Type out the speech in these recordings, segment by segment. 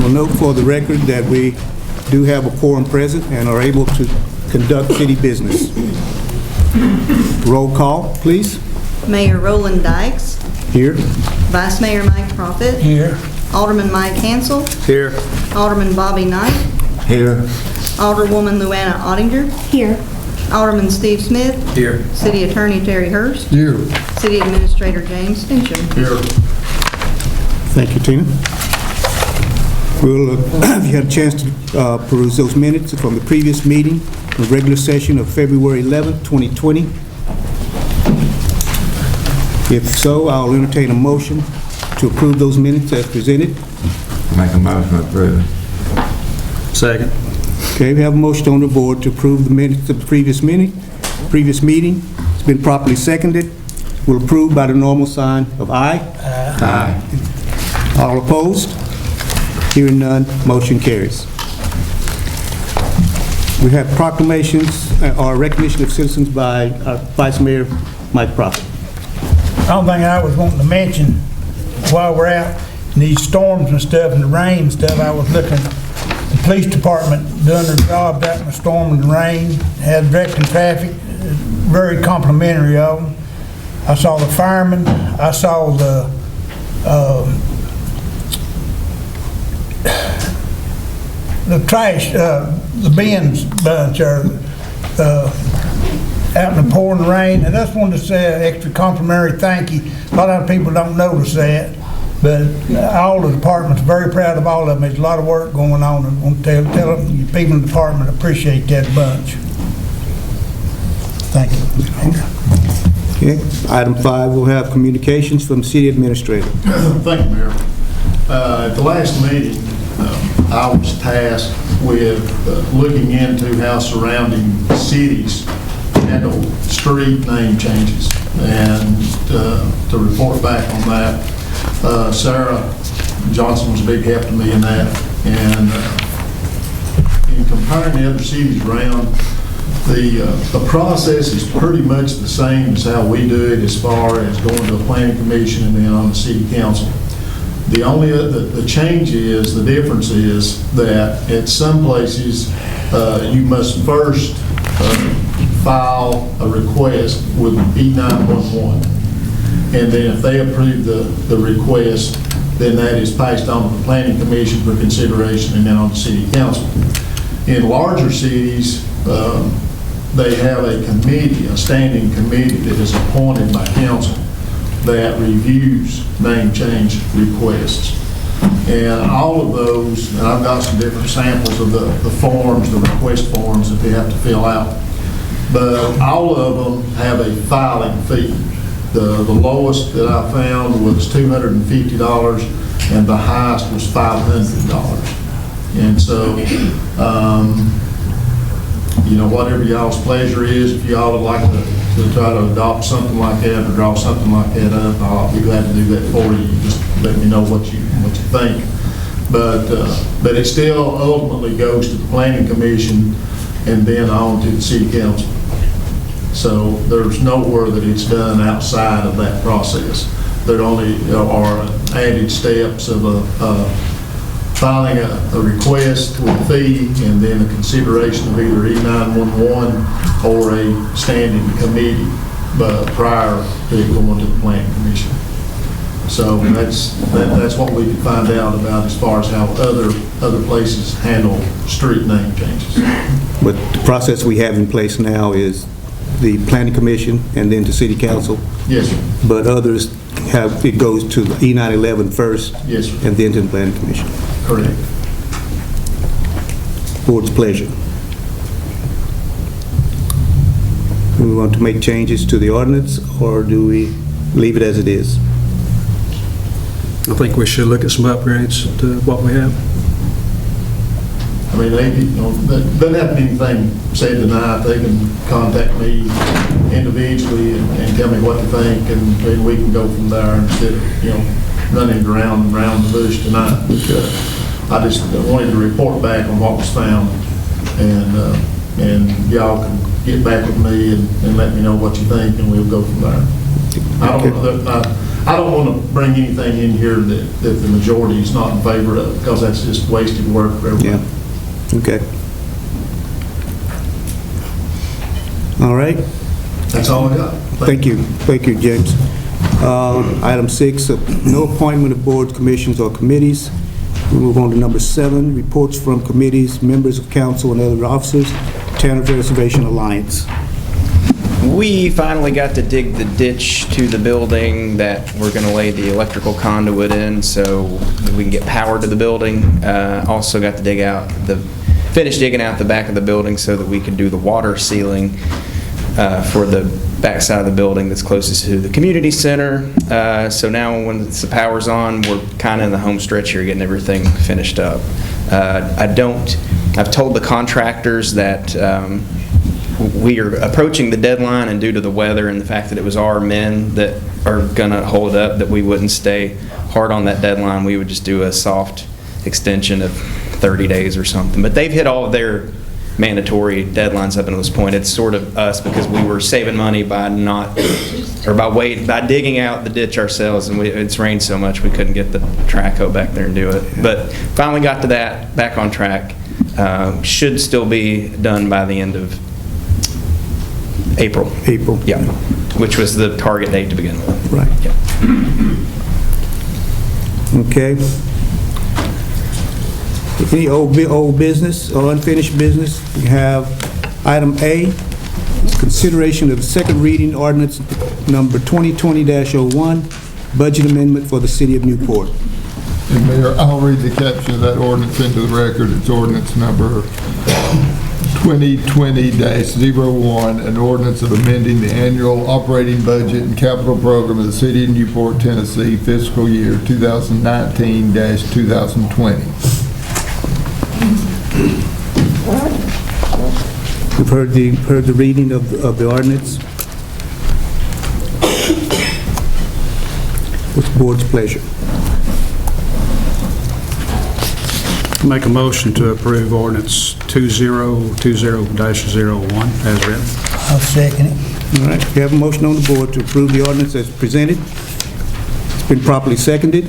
We'll note for the record that we do have a quorum present and are able to conduct city business. Roll call, please. Mayor Roland Dykes. Here. Vice Mayor Mike Profit. Here. Alderman Mike Hansel. Here. Alderman Bobby Knight. Here. Alderwoman Luana Ottinger. Here. Alderman Steve Smith. Here. City Attorney Terry Hurst. Here. City Administrator James Fincham. Here. Thank you, Tina. We'll, you had a chance to peruse those minutes from the previous meeting, the regular session of February 11th, 2020. If so, I'll entertain a motion to approve those minutes as presented. Make a motion to approve. Second. Okay, we have a motion on the board to approve the minutes of the previous meeting. It's been properly seconded. We'll approve by the normal sign of aye. Aye. All opposed? Hearing none, motion carries. We have proclamations or recognition of citizens by Vice Mayor Mike Profit. The only thing I was wanting to mention while we're out in these storms and stuff and the rain and stuff, I was looking at the police department doing their job out in the storm and the rain, had directing traffic, very complimentary of them. I saw the firemen, I saw the trash, the bins bunch are out in the pouring rain, and I just wanted to say an extra complimentary thank you. A lot of people don't notice that, but all the departments are very proud of all of them. There's a lot of work going on, and I want to tell them, the people in the department appreciate that bunch. Thank you. Okay. Item 5, we'll have communications from City Administrator. Thank you, Mayor. At the last meeting, I was tasked with looking into how surrounding cities handle street name changes, and to report back on that. Sarah Johnson was a big help to me in that, and in comparing the other cities around, the process is pretty much the same as how we do it as far as going to a planning commission and then on the city council. The only the change is, the difference is that at some places you must first file a request with E911, and then if they approve the request, then that is passed on to the planning commission for consideration and then on the city council. In larger cities, they have a committee, a standing committee that is appointed by council that reviews name change requests. And all of those, and I've got some different samples of the forms, the request forms that they have to fill out, but all of them have a filing fee. The lowest that I found was $250 and the highest was $500. And so, you know, whatever y'all's pleasure is, if y'all would like to try to adopt something like that or draw something like that up, I'll be glad to do that for you. Just let me know what you think. But it still ultimately goes to the planning commission and then on to the city council. So there's nowhere that it's done outside of that process. There only are added steps of filing a request with a fee and then a consideration of either E911 or a standing committee, but prior to it going to the planning commission. So that's what we can find out about as far as how other places handle street name changes. But the process we have in place now is the planning commission and then to city council. Yes, sir. But others have, it goes to E911 first. Yes, sir. And then to the planning commission. Correct. Board's pleasure. Do we want to make changes to the ordinance or do we leave it as it is? I think we should look at some upgrades to what we have. I mean, they, you know, doesn't have anything said tonight. They can contact me individually and tell me what to think, and then we can go from there instead of, you know, running around the bush tonight. I just wanted to report back on what was found, and y'all can get back with me and let me know what you think, and we'll go from there. I don't want to bring anything in here that the majority is not in favor of, because that's just wasted work for everybody. Yeah. Okay. All right. That's all I got. Thank you. Thank you, James. Item 6, no appointment of boards, commissions, or committees. We move on to number 7, reports from committees, members of council, and other officers. Tenant Reservation Alliance. We finally got to dig the ditch to the building that we're going to lay the electrical conduit in so we can get power to the building. Also got to finish digging out the back of the building so that we can do the water sealing for the back side of the building that's closest to the community center. So now when the power's on, we're kind of in the home stretch here getting everything finished up. I've told the contractors that we are approaching the deadline, and due to the weather and the fact that it was our men that are going to hold up, that we wouldn't stay hard on that deadline. We would just do a soft extension of 30 days or something. But they've hit all of their mandatory deadlines up until this point. It's sort of us because we were saving money by by digging out the ditch ourselves, and it's rained so much we couldn't get the track hoe back there and do it. But finally got to that, back on track. Should still be done by the end of April. Yeah, which was the target date to begin with. Right. Yeah. Okay. Any old business or unfinished business? We have item A, consideration of the second reading ordinance number 2020-01, budget amendment for the city of Newport. And Mayor, I'll read the caption of that ordinance into the record. It's ordinance number 2020-01, an ordinance of amending the annual operating budget and capital program of the city of Newport, Tennessee, fiscal year 2019-2020. We've heard the reading of the ordinance. What's the board's pleasure? Make a motion to approve ordinance 2020-01 as written. I'll second it. All right, we have a motion on the board to approve the ordinance as presented. It's been properly seconded.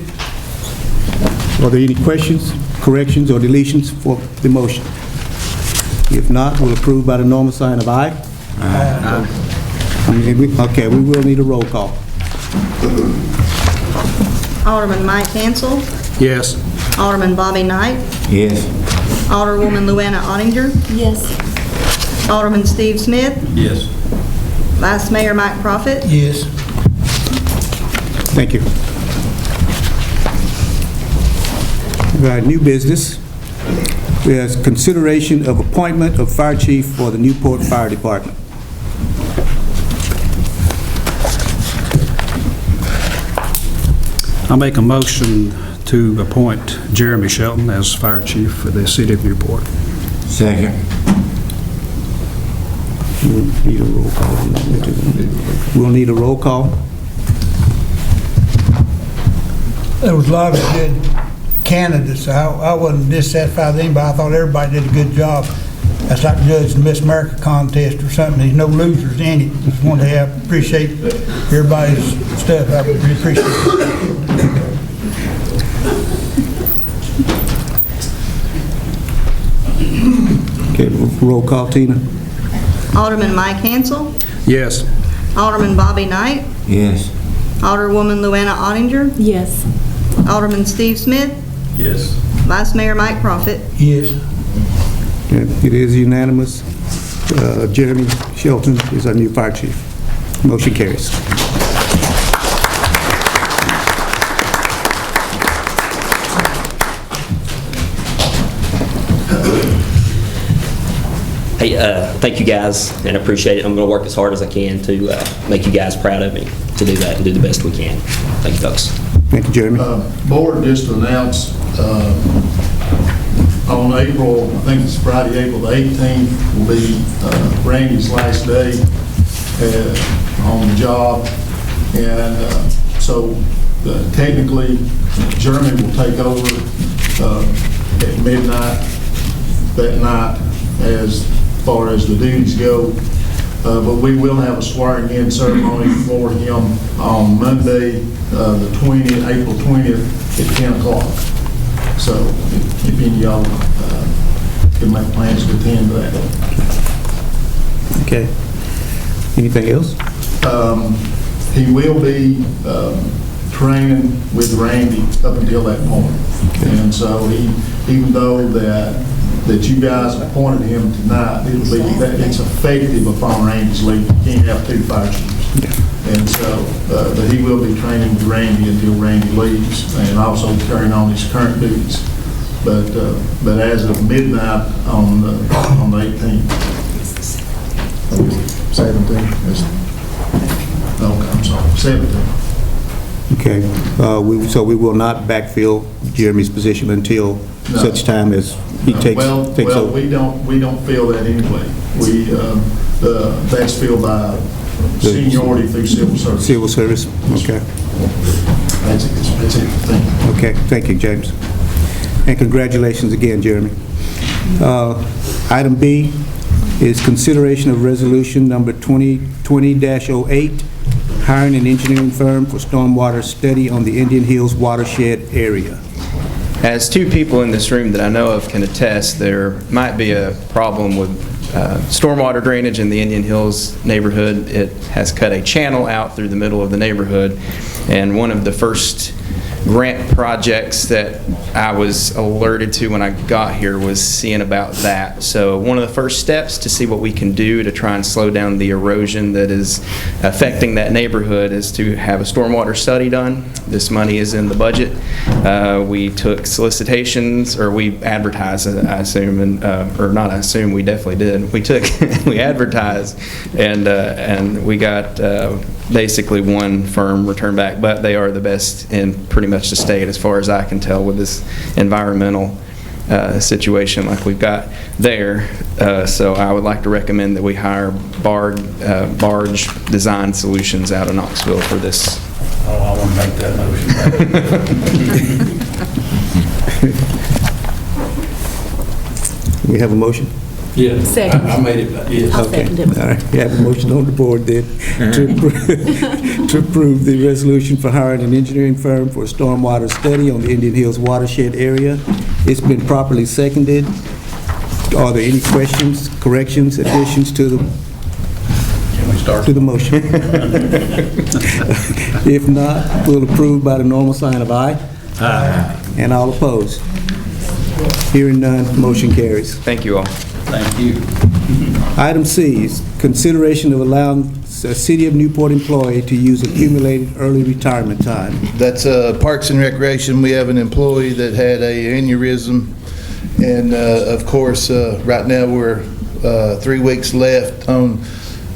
Are there any questions, corrections, or deletions for the motion? If not, we'll approve by the normal sign of aye. Aye. Okay, we will need a roll call. Alderman Mike Hansel, Yes. Alderman Bobby Knight, Yes. Alderwoman Luana Ottinger, Yes. Alderman Steve Smith, Yes. Vice Mayor Mike Profit. Yes. Thank you. All right, new business. There's consideration of appointment of fire chief for the Newport Fire Department. I'll make a motion to appoint Jeremy Shelton as fire chief for the city of Newport. Second. We'll need a roll call. We'll need a roll call. There was a lot of good candidates. I wasn't dissatisfied with anybody. I thought everybody did a good job. That's like judging the Miss America contest or something. There's no losers in it. Just wanted to appreciate everybody's stuff. I really appreciate it. Okay, roll call, Tina. Alderman Mike Hansel, Yes. Alderman Bobby Knight, Yes. Alderwoman Luana Ottinger, Yes. Alderman Steve Smith, Yes. Vice Mayor Mike Profit. Yes. Okay, it is unanimous. Jeremy Shelton is our new fire chief. Motion carries. Hey, thank you guys, and I appreciate it. I'm going to work as hard as I can to make you guys proud of me, to do that and do the best we can. Thank you, folks. Thank you, Jeremy. Board just announced on April, I think it's Friday, April the 18th, will be Randy's last day on the job. And so technically, Jeremy will take over at midnight that night as far as the duties go. But we will have a swearing-in ceremony for him on Monday, the 20th, April 20th at 10 o'clock. So if any of y'all can make plans to attend that. Okay. Anything else? He will be training with Randy up until that point. And so even though that you guys appointed him tonight, it's effective upon Randy's leave. You can't have two fire chiefs. And so, but he will be training with Randy until Randy leaves, and also carrying on his current duties. But as of midnight on the 18th, 17th. Okay, I'm sorry, 17th. Okay. So we will not backfill Jeremy's position until such time as he takes over. Well, we don't feel that anyway. That's filled by seniority through civil service. Civil service, okay. That's it. Thank you. Okay, thank you, James. And congratulations again, Jeremy. Item B is consideration of resolution number 2020-08, hiring an engineering firm for stormwater study on the Indian Hills Watershed area. As two people in this room that I know of can attest, there might be a problem with stormwater drainage in the Indian Hills neighborhood. It has cut a channel out through the middle of the neighborhood, and one of the first grant projects that I was alerted to when I got here was seeing about that. So one of the first steps to see what we can do to try and slow down the erosion that is affecting that neighborhood is to have a stormwater study done. This money is in the budget. We took solicitations, or we advertised, I assume, and or not I assume, we definitely did. We advertised, and we got basically one firm return back, but they are the best in pretty much the state as far as I can tell with this environmental situation like we've got there. So I would like to recommend that we hire Barge Design Solutions out of Knoxville for this. Oh, I want to make that motion. We have a motion? Yeah. Second. I made it, yes. I'll Okay. second it. All right, we have a motion on the board then to approve the resolution for hiring an engineering firm for a stormwater study on the Indian Hills Watershed area. It's been properly seconded. Are there any questions, corrections, additions to the motion? If not, we'll approve by the normal sign of aye. Aye. And all opposed? Hearing none, motion carries. Thank you all. Thank you. Item C is consideration of allowing a City of Newport employee to use accumulated early retirement time. That's Parks and Recreation. We have an employee that had a aneurysm, and of course, right now we're 3 weeks left on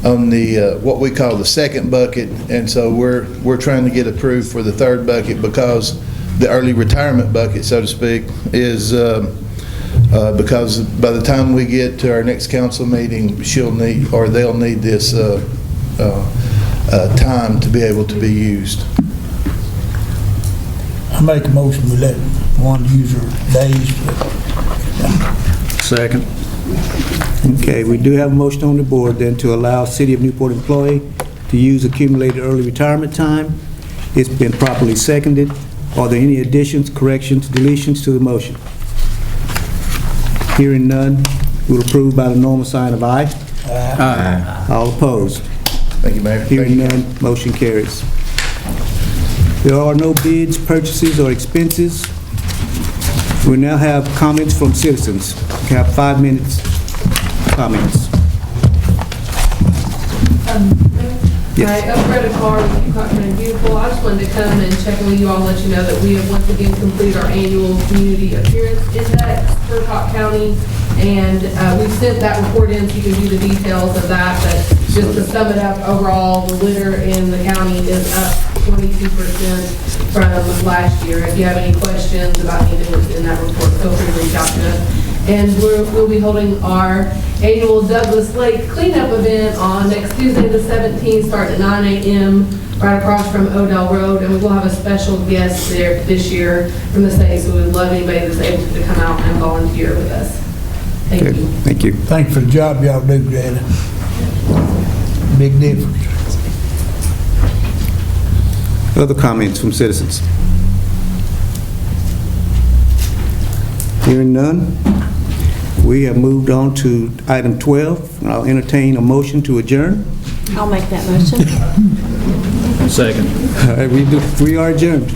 the what we call the second bucket, and so we're trying to get approved for the third bucket because the early retirement bucket, so to speak, is because by the time we get to our next council meeting, they'll need this time to be able to be used. I make a motion we let one use her days. Second. Okay, we do have a motion on the board then to allow City of Newport employee to use accumulated early retirement time. It's been properly seconded. Are there any additions, corrections, deletions to the motion? Hearing none, we'll approve by the normal sign of aye. Aye. All opposed? Thank you, Mayor. Hearing none, motion carries. There are no bids, purchases, or expenses. We now have comments from citizens. We have 5 minutes comments. Yes. I upgraded a car with you, Cochran Beautiful. I just wanted to come and check with you all and let you know that we have once again completed our annual community appearance index for Cobb County. And we've sent that report in so you can do the details of that. But just to sum it up, overall, the litter in the county is up 22% from last year. If you have any questions about anything that's in that report, feel free to reach out to us. And we'll be holding our annual Douglas Lake cleanup event on next Tuesday the 17th, starting at 9 a.m. right across from Odell Road. And we will have a special guest there this year from the state, so we would love anybody that's able to come out and volunteer with us. Thank you. Thank you. Thank you for the job y'all do, Greta. big difference. Other comments from citizens? Hearing none, we have moved on to item 12. I'll entertain a motion to adjourn. I'll make that motion. Second. All right, we are adjourned.